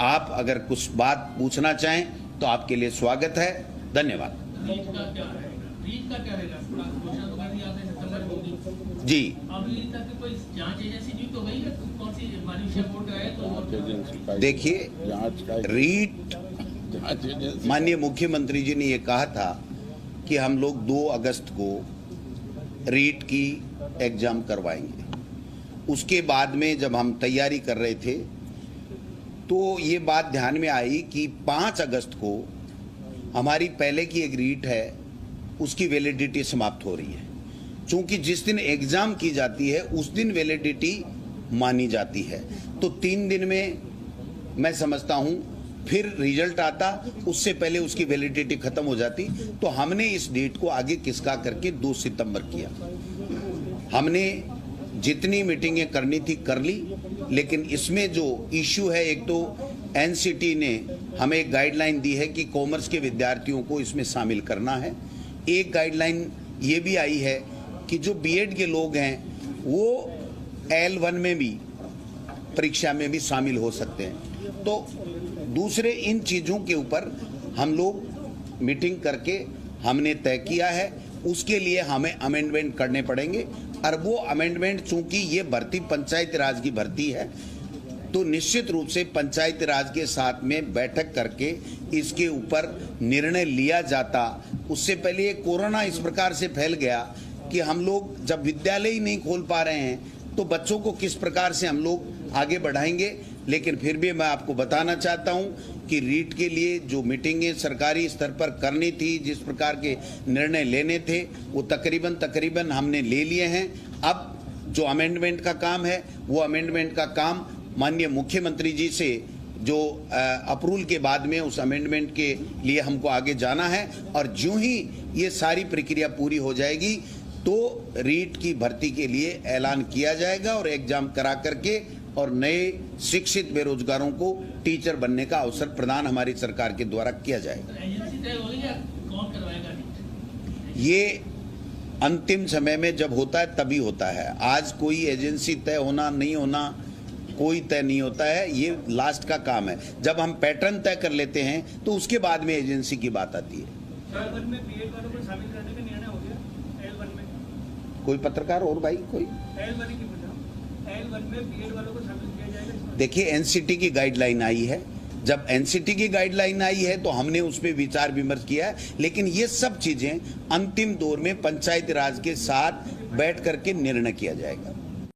आप अगर कुछ बात पूछना चाहें तो आपके लिए स्वागत है। धन्यवाद। जी, अभी तक कोई जांच एजेंसी नहीं तो गई है, कौन सी माननीय कोर्ट है तो देखिए, रीट माननीय मुख्यमंत्री जी ने ये कहा था कि हम लोग 2 अगस्त को रीट की एग्जाम करवाएंगे। उसके बाद में जब हम तैयारी कर रहे थे तो ये बात ध्यान में आई कि 5 अगस्त को हमारी पहले की एक रीट है, उसकी वैलिडिटी समाप्त हो रही है। चूंकि जिस दिन एग्जाम की जाती है उस दिन वैलिडिटी मानी जाती है, तो 3 दिन में मैं समझता हूं फिर रिजल्ट आता, उससे पहले उसकी वैलिडिटी खत्म हो जाती। तो हमने इस डेट को आगे खिसका करके 2 सितंबर किया। हमने जितनी मीटिंगें करनी थी कर ली, लेकिन इसमें जो इश्यू है, एक तो एनसीटी ने हमें एक गाइडलाइन दी है कि कॉमर्स के विद्यार्थियों को इसमें शामिल करना है। एक गाइडलाइन ये भी आई है कि जो बीएड के लोग हैं वो L1 में भी परीक्षा में भी शामिल हो सकते हैं। तो दूसरे इन चीज़ों के ऊपर हम लोग मीटिंग करके हमने तय किया है, उसके लिए हमें अमेंडमेंट करने पड़ेंगे। और वो अमेंडमेंट, चूंकि ये भर्ती पंचायत राज की भर्ती है, तो निश्चित रूप से पंचायत राज के साथ में बैठक करके इसके ऊपर निर्णय लिया जाता। उससे पहले ये कोरोना इस प्रकार से फैल गया कि हम लोग जब विद्यालय ही नहीं खोल पा रहे हैं तो बच्चों को किस प्रकार से हम लोग आगे बढ़ाएंगे। लेकिन फिर भी मैं आपको बताना चाहता हूं कि रीट के लिए जो मीटिंगें सरकारी स्तर पर करनी थी, जिस प्रकार के निर्णय लेने थे, वो तकरीबन हमने ले लिए हैं। अब जो अमेंडमेंट का काम है, वो अमेंडमेंट का काम माननीय मुख्यमंत्री जी से जो अप्रूवल के बाद में उस अमेंडमेंट के लिए हमको आगे जाना है। और जो ही ये सारी प्रक्रिया पूरी हो जाएगी तो रीट की भर्ती के लिए ऐलान किया जाएगा और एग्जाम करा करके और नए शिक्षित बेरोजगारों को टीचर बनने का अवसर प्रदान हमारी सरकार के द्वारा किया जाएगा। ये अंतिम समय में जब होता है तभी होता है। आज कोई एजेंसी तय होना नहीं होना कोई तय नहीं होता है, ये लास्ट का काम है। जब हम पैटर्न तय कर लेते हैं तो उसके बाद में एजेंसी की बात आती है। L1 में बीएड वालों को शामिल करने का निर्णय हो गया। L1 में कोई पत्रकार और भाई कोई L1 की L1 में बीएड वालों को शामिल किया जाएगा। देखिए, एनसीटी की गाइडलाइन आई है। जब एनसीटी की गाइडलाइन आई है तो हमने उस पर विचार विमर्श किया है, लेकिन ये सब चीजें अंतिम दौर में पंचायत राज के साथ बैठ करके निर्णय किया जाएगा।